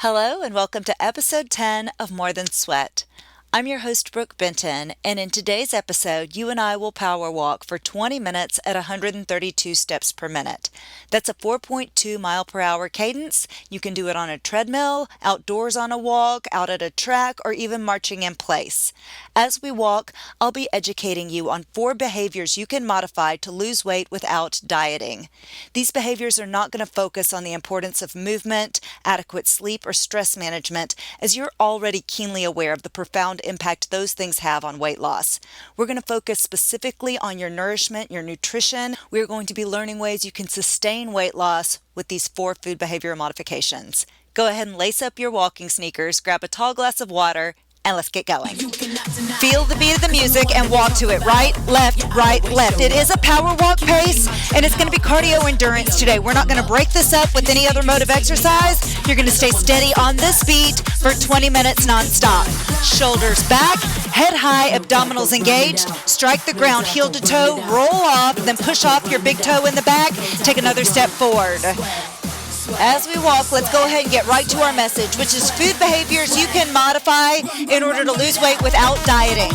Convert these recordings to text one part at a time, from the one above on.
Hello and welcome to episode 10 of More Than Sweat. I'm your host, Brooke Benton, and in today's episode, you and I will power walk for 20 minutes at 132 steps per minute. That's a 4.2 mile per hour cadence. You can do it on a treadmill, outdoors on a walk, out at a track, or even marching in place. As we walk, I'll be educating you on 4 behaviors you can modify to lose weight without dieting. These behaviors are not going to focus on the importance of movement, adequate sleep, or stress management, as you're already keenly aware of the profound impact those things have on weight loss. We're going to focus specifically on your nourishment, your nutrition. We're going to be learning ways you can sustain weight loss with these 4 food behavior modifications. Go ahead and lace up your walking sneakers, grab a tall glass of water, and let's get going. Feel the beat of the music and walk to it. Right, left, right, left. It is a power walk pace, and it's going to be cardio endurance today. We're not going to break this up with any other mode of exercise. You're going to stay steady on this beat for 20 minutes nonstop. Shoulders back, head high, abdominals engaged. Strike the ground, heel to toe, roll off, then push off your big toe in the back. Take another step forward. As we walk, let's go ahead and get right to our message, which is food behaviors you can modify in order to lose weight without dieting.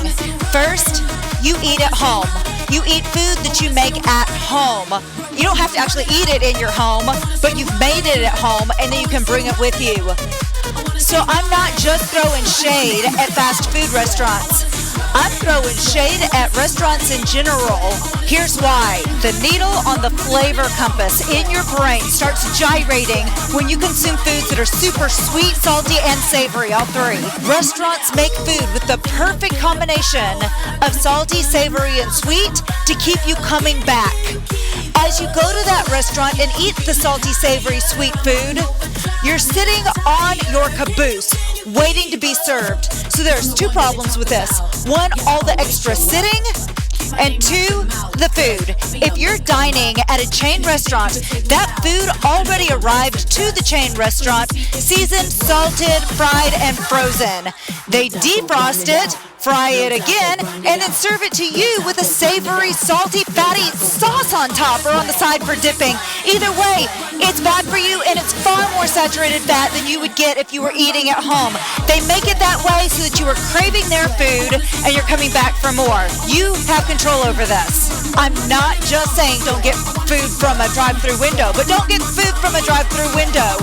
First, you eat at home. You eat food that you make at home. You don't have to actually eat it in your home, but you've made it at home and then you can bring it with you. So I'm not just throwing shade at fast food restaurants. I'm throwing shade at restaurants in general. Here's why. The needle on the flavor compass in your brain starts gyrating when you consume foods that are super sweet, salty, and savory, all 3. Restaurants make food with the perfect combination of salty, savory, and sweet to keep you coming back. As you go to that restaurant and eat the salty, savory, sweet food, you're sitting on your caboose waiting to be served. So there's 2 problems with this. 1, all the extra sitting, and 2, the food. If you're dining at a chain restaurant, that food already arrived to the chain restaurant, seasoned, salted, fried, and frozen. They defrost it, fry it again, and then serve it to you with a savory, salty, fatty sauce on top or on the side for dipping. Either way, it's bad for you and it's far more saturated fat than you would get if you were eating at home. They make it that way so that you are craving their food and you're coming back for more. You have control over this. I'm not just saying don't get food from a drive-through window, but don't get food from a drive-through window.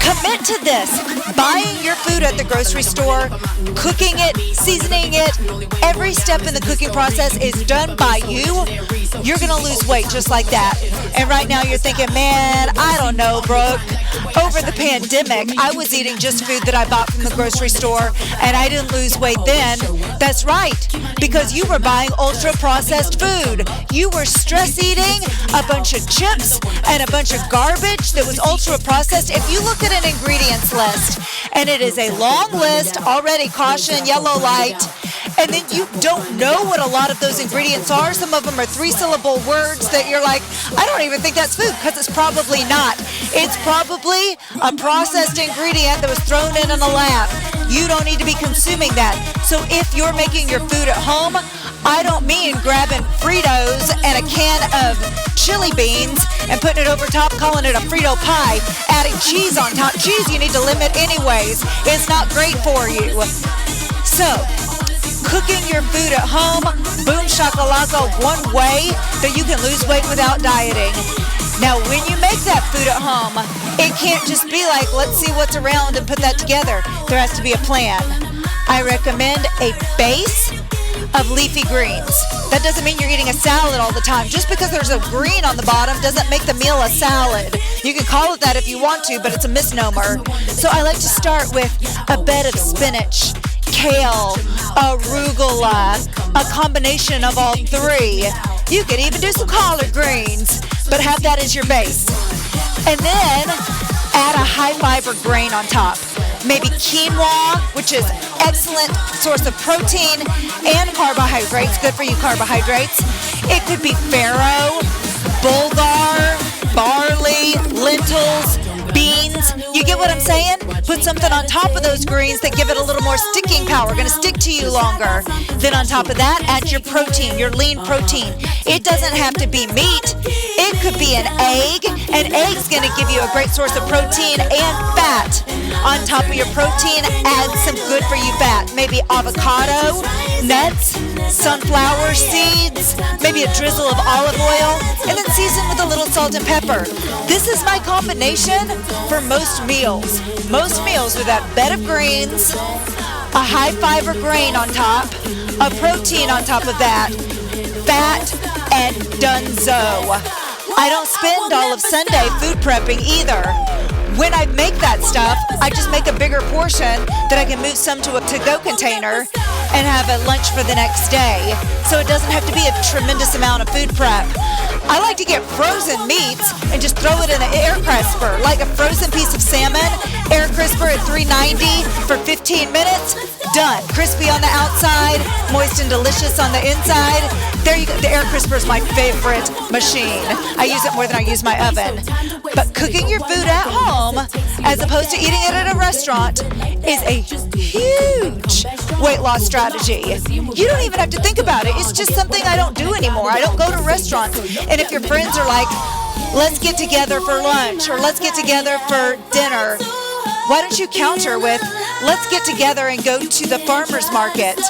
Commit to this. Buying your food at the grocery store, cooking it, seasoning it, every step in the cooking process is done by you. You're going to lose weight just like that. And right now you're thinking, man, I don't know, Brooke. Over the pandemic, I was eating just food that I bought from the grocery store and I didn't lose weight then. That's right, because you were buying ultra-processed food. You were stress eating a bunch of chips and a bunch of garbage that was ultra-processed. If you look at an ingredients list, and it is a long list, already caution, yellow light, and then you don't know what a lot of those ingredients are. Some of them are 3-syllable words that you're like, I don't even think that's food, because it's probably not. It's probably a processed ingredient that was thrown in a lab. You don't need to be consuming that. So if you're making your food at home, I don't mean grabbing Fritos and a can of chili beans and putting it over top, calling it a Frito pie, adding cheese on top. Cheese you need to limit anyways. It's not great for you. So, cooking your food at home, boom shakalaka, one way that you can lose weight without dieting. Now, when you make that food at home, it can't just be like, let's see what's around and put that together. There has to be a plan. I recommend a base of leafy greens. That doesn't mean you're eating a salad all the time. Just because there's a green on the bottom doesn't make the meal a salad. You can call it that if you want to, but it's a misnomer. So I like to start with a bed of spinach, kale, arugula, a combination of all 3. You could even do some collard greens, but have that as your base. And then add a high fiber grain on top. Maybe quinoa, which is excellent source of protein and carbohydrates, good for you carbohydrates. It could be farro, bulgur, barley, lentils, beans. You get what I'm saying? Put something on top of those greens that give it a little more sticking power, going to stick to you longer. Then on top of that, add your protein, your lean protein. It doesn't have to be meat. It could be an egg. An egg's going to give you a great source of protein and fat. On top of your protein, add some good for you fat. Maybe avocado, nuts, sunflower seeds, maybe a drizzle of olive oil, and then season with a little salt and pepper. This is my combination for most meals. Most meals with that bed of greens, a high fiber grain on top, a protein on top of that, fat, and donezo. I don't spend all of Sunday food prepping either. When I make that stuff, I just make a bigger portion that I can move some to a to-go container and have at lunch for the next day. So it doesn't have to be a tremendous amount of food prep. I like to get frozen meats and just throw it in an air crisper, like a frozen piece of salmon, air crisper at 390 for 15 minutes, done. Crispy on the outside, moist and delicious on the inside. There you go. The air crisper is my favorite machine. I use it more than I use my oven. But cooking your food at home, as opposed to eating it at a restaurant, is a huge weight loss strategy. You don't even have to think about it. It's just something I don't do anymore. I don't go to restaurants. And if your friends are like, let's get together for lunch or let's get together for dinner, why don't you counter with, let's get together and go to the farmer's market.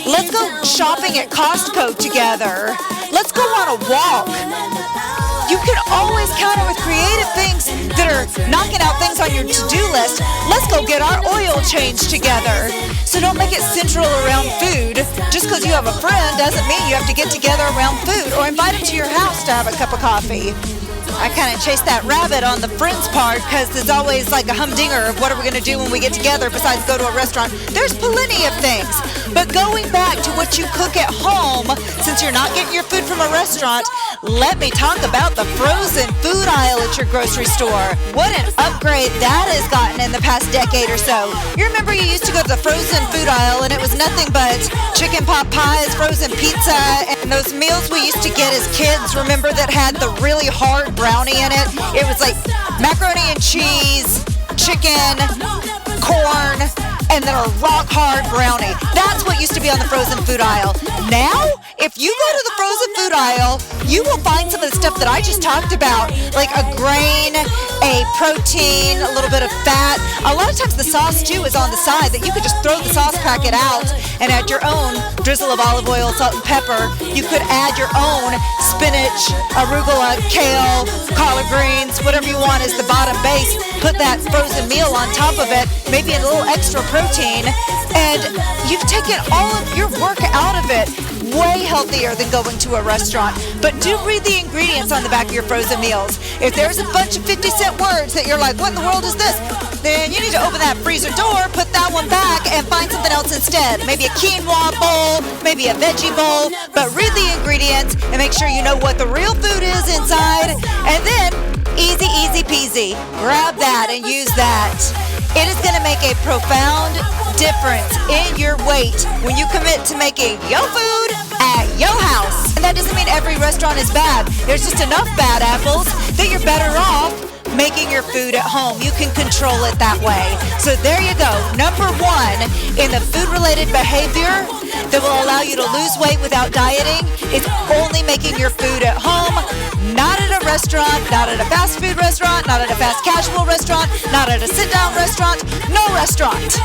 Let's go shopping at Costco together. Let's go on a walk. You can always counter with creative things that are knocking out things on your to-do list. Let's go get our oil changed together. So don't make it central around food. Just because you have a friend doesn't mean you have to get together around food or invite them to your house to have a cup of coffee. I kind of chase that rabbit on the friends part because there's always like a humdinger of what are we going to do when we get together besides go to a restaurant. There's plenty of things. But going back to what you cook at home, since you're not getting your food from a restaurant, let me talk about the frozen food aisle at your grocery store. What an upgrade that has gotten in the past decade or so. You remember you used to go to the frozen food aisle and it was nothing but chicken pot pies, frozen pizza, and those meals we used to get as kids, remember, that had the really hard brownie in it? It was like macaroni and cheese, chicken, corn, and then a rock hard brownie. That's what used to be on the frozen food aisle. Now, if you go to the frozen food aisle, you will find some of the stuff that I just talked about, like a grain, a protein, a little bit of fat. A lot of times the sauce too is on the side that you could just throw the sauce packet out and add your own drizzle of olive oil, salt and pepper. You could add your own spinach, arugula, kale, collard greens, whatever you want as the bottom base. Put that frozen meal on top of it, maybe a little extra protein, and you've taken all of your work out of it. Way healthier than going to a restaurant. But do read the ingredients on the back of your frozen meals. If there's a bunch of 50-cent words that you're like, what in the world is this? Then you need to open that freezer door, put that one back, and find something else instead. Maybe a quinoa bowl, maybe a veggie bowl, but read the ingredients and make sure you know what the real food is inside. And then, easy peasy, grab that and use that. It is going to make a profound difference in your weight when you commit to making your food at your house. And that doesn't mean every restaurant is bad. There's just enough bad apples that you're better off making your food at home. You can control it that way. So there you go. Number one in the food-related behavior that will allow you to lose weight without dieting is only making your food at home. Not at a restaurant, not at a fast food restaurant, not at a fast casual restaurant, not at a sit-down restaurant, no restaurant.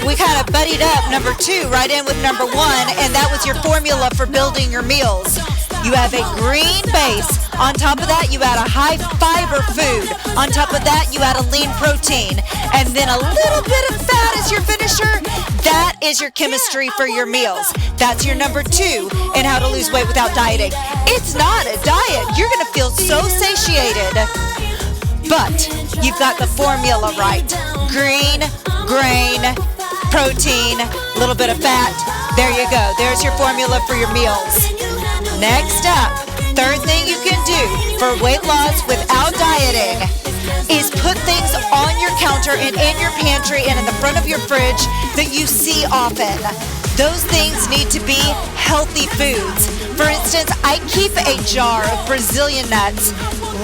We kind of buddied up number two right in with number one, and that was your formula for building your meals. You have a green base. On top of that, you add a high fiber food. On top of that, you add a lean protein. And then a little bit of fat as your finisher. That is your chemistry for your meals. That's your number two in how to lose weight without dieting. It's not a diet. You're going to feel so satiated. But you've got the formula right. Green, grain, protein, a little bit of fat. There you go. There's your formula for your meals. Next up, third thing you can do for weight loss without dieting is put things on your counter and in your pantry and in the front of your fridge that you see often. Those things need to be healthy foods. For instance, I keep a jar of Brazilian nuts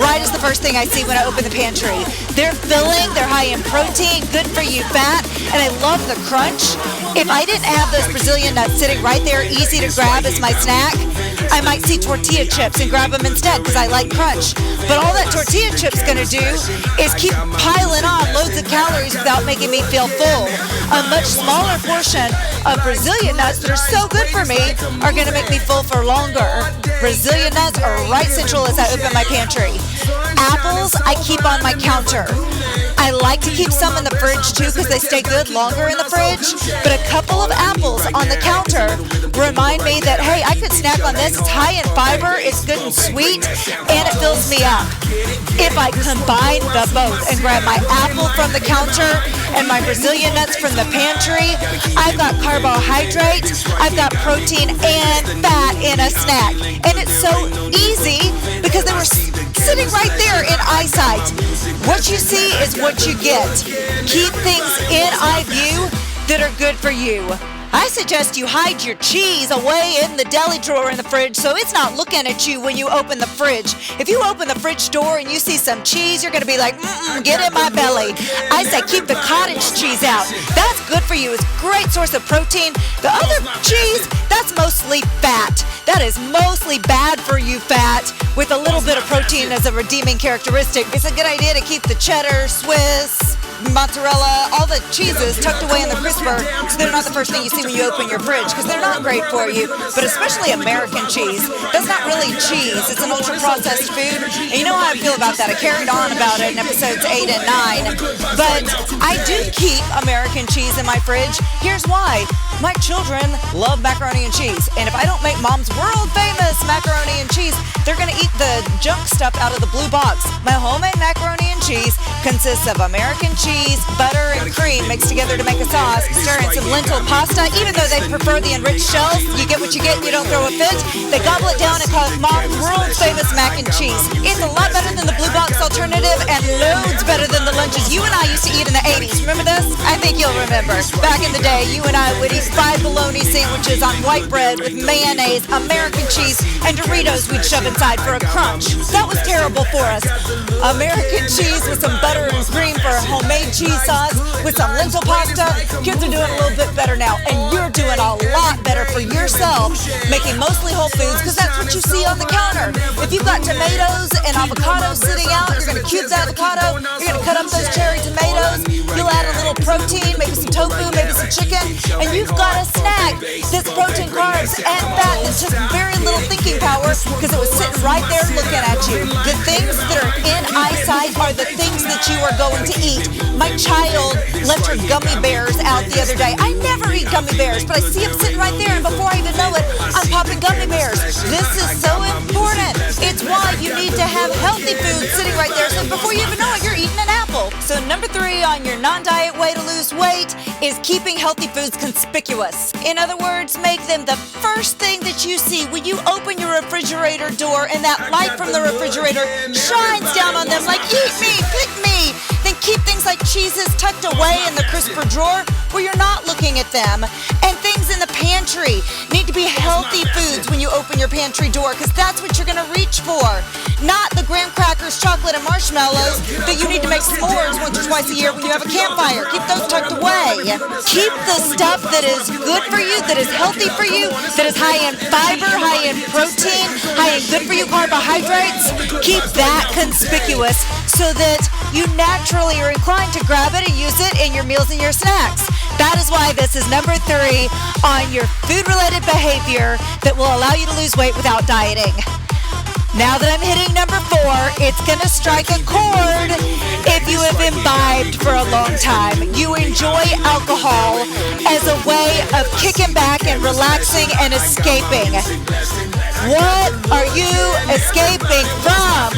right as the first thing I see when I open the pantry. They're filling, they're high in protein, good for you fat, and I love the crunch. If I didn't have those Brazilian nuts sitting right there, easy to grab as my snack, I might see tortilla chips and grab them instead because I like crunch. But all that tortilla chip's gonna do is keep piling on loads of calories without making me feel full. A much smaller portion of Brazilian nuts that are so good for me are gonna make me full for longer. Brazilian nuts are right central as I open my pantry. Apples I keep on my counter. I like to keep some in the fridge too because they stay good longer in the fridge, but a couple of apples on the counter remind me that, hey, I could snack on this. It's high in fiber, it's good and sweet, and it fills me up. If I combine the both and grab my apple from the counter and my Brazilian nuts from the pantry, I've got carbohydrate, I've got protein and fat in a snack. And it's so easy because they were sitting right there in eyesight. What you see is what you get. Keep things in eye view that are good for you. I suggest you hide your cheese away in the deli drawer in the fridge so it's not looking at you when you open the fridge. If you open the fridge door and you see some cheese, you're going to be like, get in my belly. I say keep the cottage cheese out. That's good for you. It's a great source of protein. The other cheese, that's mostly fat. That is mostly bad for you fat with a little bit of protein as a redeeming characteristic. It's a good idea to keep the cheddar, Swiss, mozzarella, all the cheeses tucked away in the crisper so they're not the first thing you see when you open your fridge because they're not great for you, but especially American cheese. That's not really cheese. It's an ultra-processed food, and you know how I feel about that. I carried on about it in episodes 8 and 9, but I do keep American cheese in my fridge. Here's why. My children love macaroni and cheese, and if I don't make Mom's world-famous macaroni and cheese, they're going to eat the junk stuff out of the blue box. My homemade macaroni and cheese consists of American cheese, butter, and cream mixed together to make a sauce. Stir in some lentil pasta. Even though they prefer the enriched shells, you get what you get and you don't throw a fit. They gobble it down and call it Mom's world-famous mac and cheese. It's a lot better than the blue box alternative and loads better than the lunches you and I used to eat in the 80s. Remember this? I think you'll remember. Back in the day, you and I would eat fried bologna sandwiches on white bread with mayonnaise, American cheese, and Doritos we'd shove inside for a crunch. That was terrible for us. American cheese with some butter and cream for a homemade cheese sauce with some lentil pasta. Kids are doing a little bit better now, and you're doing a lot better for yourself, making mostly whole foods because that's what you see on the counter. If you've got tomatoes and avocados sitting out, you're going to cube the avocado, you're going to cut up those cherry tomatoes, you'll add a little protein, maybe some tofu, maybe some chicken, and you've got a snack that's protein, carbs, and fat that's just very little thinking power because it was sitting right there looking at you. The things that are in eyesight are the things that you are going to eat. My child left her gummy bears out the other day. I never eat gummy bears, but I see them sitting right there, and before I even know it, I'm popping gummy bears. This is so important. It's why you need to have healthy food sitting right there, so before you even know it, you're eating an apple. So number 3 on your non-diet way to lose weight is keeping healthy foods conspicuous. In other words, make them the first thing that you see when you open your refrigerator door and that light from the refrigerator shines down on them like, eat me, pick me. Then keep things like cheeses tucked away in the crisper drawer where you're not looking at them. And things in the pantry need to be healthy foods when you open your pantry door because that's what you're going to reach for. Not the graham crackers, chocolate, and marshmallows that you need to make s'mores once or twice a year when you have a campfire. Keep those tucked away. Keep the stuff that is good for you, that is healthy for you, that is high in fiber, high in protein, high in good for you carbohydrates. Keep that conspicuous so that you naturally are inclined to grab it and use it in your meals and your snacks. That is why this is number 3 on your food-related behavior that will allow you to lose weight without dieting. Now that I'm hitting number 4, it's going to strike a chord if you have imbibed for a long time. You enjoy alcohol as a way of kicking back and relaxing and escaping. What are you escaping from?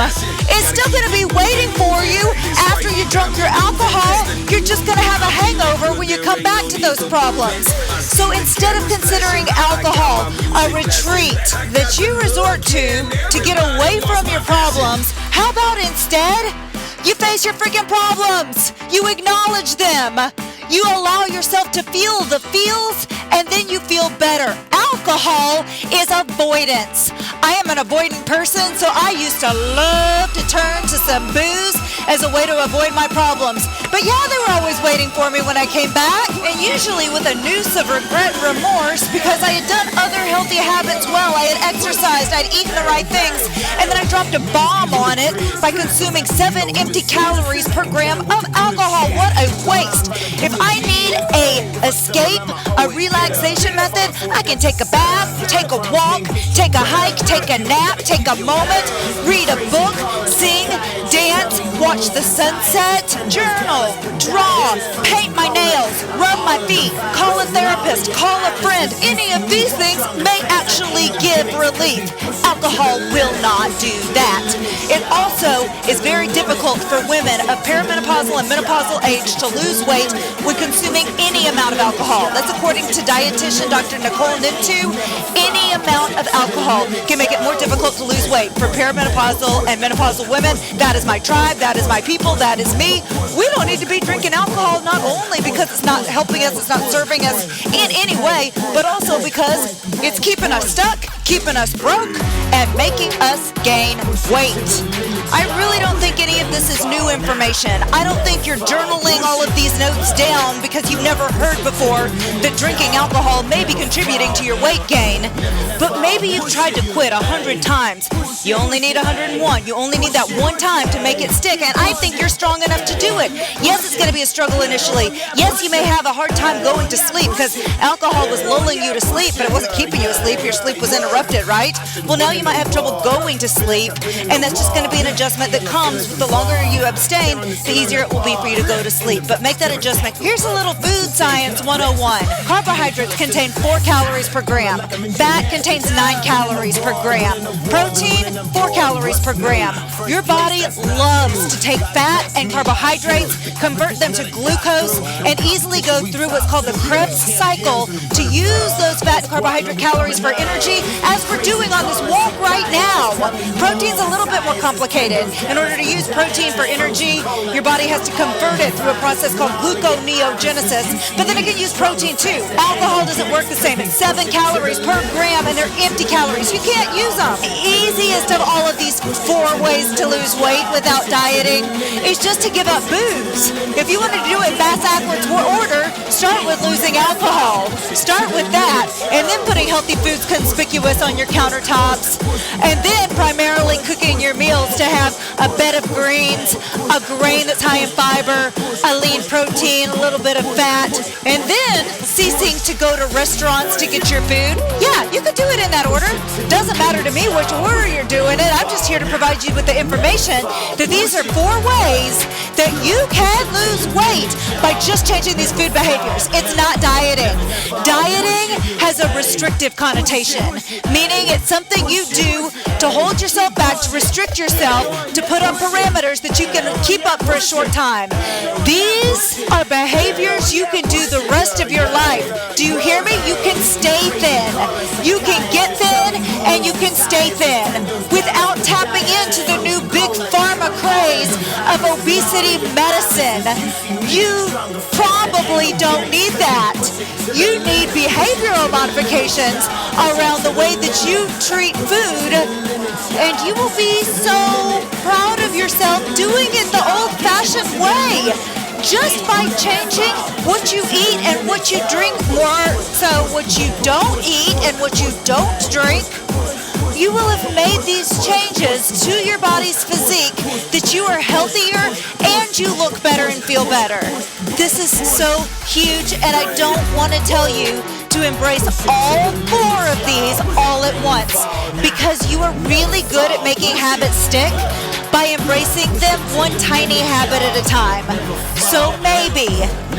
It's still going to be waiting for you after you drunk your alcohol. You're just going to have a hangover when you come back to those problems. So instead of considering alcohol a retreat that you resort to get away from your problems, how about instead you face your freaking problems? You acknowledge them. You allow yourself to feel the feels and then you feel better. Alcohol is avoidance. I am an avoidant person, so I used to love to turn to some booze as a way to avoid my problems. But yeah, they were always waiting for me when I came back, and usually with a noose of regret and remorse because I had done other healthy habits well. I had exercised, I'd eaten the right things, and then I dropped a bomb on it by consuming 7 empty calories per gram of alcohol. What a waste. If I need a escape, a relaxation method, I can take a bath, take a walk, take a hike, take a nap, take a moment, read a book, sing, dance, watch the sunset, journal, draw, paint my nails, rub my feet, call a therapist, call a friend. Any of these things may actually give relief. Alcohol will not do that. It also is very difficult for women of perimenopausal and menopausal age to lose weight when consuming any amount of alcohol. That's according to dietitian Dr. Nicole Nimtu. Any amount of alcohol can make it more difficult to lose weight. For perimenopausal and menopausal women, that is my tribe, that is my people, that is me. We don't need to be drinking alcohol, not only because it's not helping us, it's not serving us in any way, but also because it's keeping us stuck, keeping us broke, and making us gain weight. I really don't think any of this is new information. I don't think you're journaling all of these notes down because you've never heard before that drinking alcohol may be contributing to your weight gain. But maybe you've tried to quit 100 times. You only need 101. You only need that one time to make it stick, and I think you're strong enough to do it. Yes, it's going to be a struggle initially. Yes, you may have a hard time going to sleep because alcohol was lulling you to sleep, but it wasn't keeping you asleep. Your sleep was interrupted, right? Well, now you might have trouble going to sleep, and that's just going to be an adjustment that comes with the longer you abstain, the easier it will be for you to go to sleep. But make that adjustment. Here's a little food science 101. Carbohydrates contain 4 calories per gram. Fat contains 9 calories per gram. Protein, 4 calories per gram. Your body loves to take fat and carbohydrates, convert them to glucose, and easily go through what's called the Krebs cycle to use those fat and carbohydrate calories for energy, as we're doing on this walk right now. Protein's a little bit more complicated. In order to use protein for energy, your body has to convert it through a process called gluconeogenesis, but then it can use protein too. Alcohol doesn't work the same. It's 7 calories per gram, and they're empty calories. You can't use them. The easiest of all of these 4 ways to lose weight without dieting is just to give up booze. If you want to do it fast backwards order, start with losing alcohol. Start with that, and then putting healthy foods conspicuous on your countertops, and then primarily cooking your meals to have a bed of greens, a grain that's high in fiber, a lean protein, a little bit of fat, and then ceasing to go to restaurants to get your food. Yeah, you could do it in that order. Doesn't matter to me which order you're doing it. I'm just here to provide you with the information that these are 4 ways that you can lose weight by just changing these food behaviors. It's not dieting. Dieting has a restrictive connotation, meaning it's something you do to hold yourself back, to restrict yourself, to put on parameters that you can keep up for a short time. These are behaviors you can do the rest of your life. Do you hear me? You can stay thin. You can get thin and you can stay thin without tapping into the new big pharma craze of obesity medicine. You probably don't need that. You need behavioral modifications around the way that you treat food, and you will be so proud of yourself doing it the old-fashioned way, just by changing what you eat and what you drink more. So what you don't eat and what you don't drink, you will have made these changes to your body's physique that you are healthier and you look better and feel better. This is so huge, and I don't want to tell you to embrace all 4 of these all at once, because you are really good at making habits stick by embracing them one tiny habit at a time. So maybe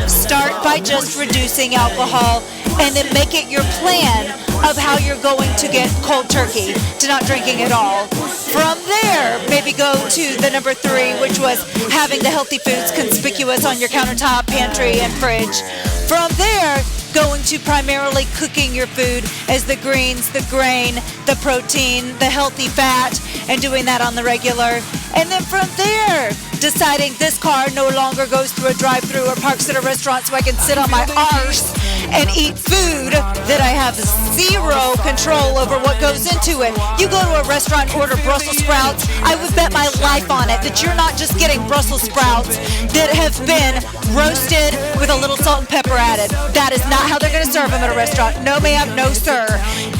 start by just reducing alcohol, and then make it your plan of how you're going to get cold turkey to not drinking at all. From there, maybe go to the number 3, which was having the healthy foods conspicuous on your countertop, pantry, and fridge. From there, going to primarily cooking your food as the greens, the grain, the protein, the healthy fat, and doing that on the regular. And then from there, deciding this car no longer goes through a drive-thru or parks at a restaurant so I can sit on my arse and eat food that I have zero control over what goes into it. You go to a restaurant and order Brussels sprouts, I would bet my life on it that you're not just getting Brussels sprouts that have been roasted with a little salt and pepper added. That is not how they're going to serve them at a restaurant. No ma'am, no sir.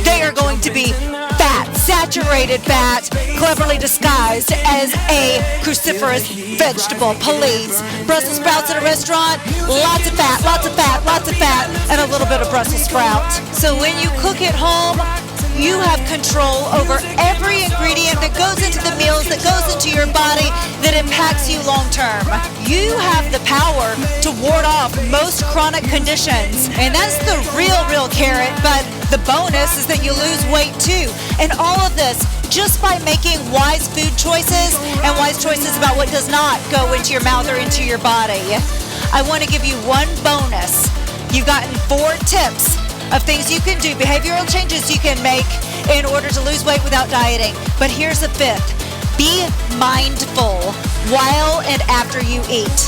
They are going to be fat, saturated fat, cleverly disguised as a cruciferous vegetable. Please. Brussels sprouts at a restaurant, lots of fat, lots of fat, lots of fat, and a little bit of Brussels sprout. So when you cook at home, you have control over every ingredient that goes into the meals, that goes into your body, that impacts you long term. You have the power to ward off most chronic conditions, and that's the real carrot, but the bonus is that you lose weight too. And all of this just by making wise food choices and wise choices about what does not go into your mouth or into your body. I want to give you one bonus. You've gotten 4 tips of things you can do, behavioral changes you can make in order to lose weight without dieting. But here's the 5th. Be mindful while and after you eat.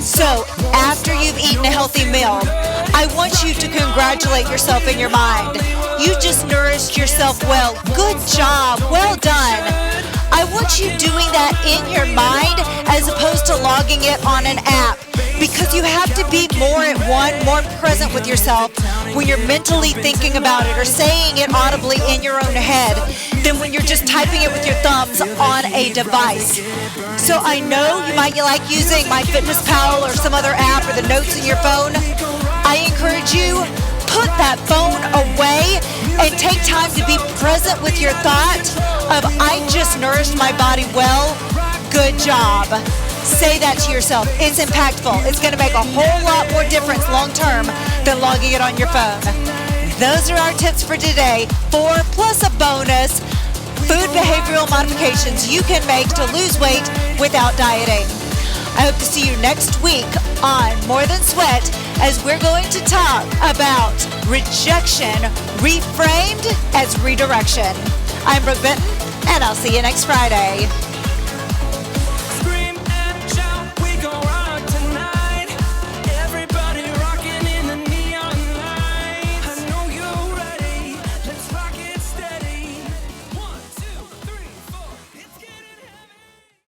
So after you've eaten a healthy meal, I want you to congratulate yourself in your mind. You just nourished yourself well. Good job. Well done. I want you doing that in your mind as opposed to logging it on an app, because you have to be more at one, more present with yourself when you're mentally thinking about it or saying it audibly in your own head than when you're just typing it with your thumbs on a device. So I know you might like using MyFitnessPal or some other app or the notes in your phone. I encourage you, put that phone away and take time to be present with your thought of, I just nourished my body well. Good job. Say that to yourself. It's impactful. It's going to make a whole lot more difference long term than logging it on your phone. Those are our tips for today. 4 plus a bonus food behavioral modifications you can make to lose weight without dieting. I hope to see you next week on More Than Sweat as we're going to talk about rejection reframed as redirection. I'm Brooke Benton, and I'll see you next Friday.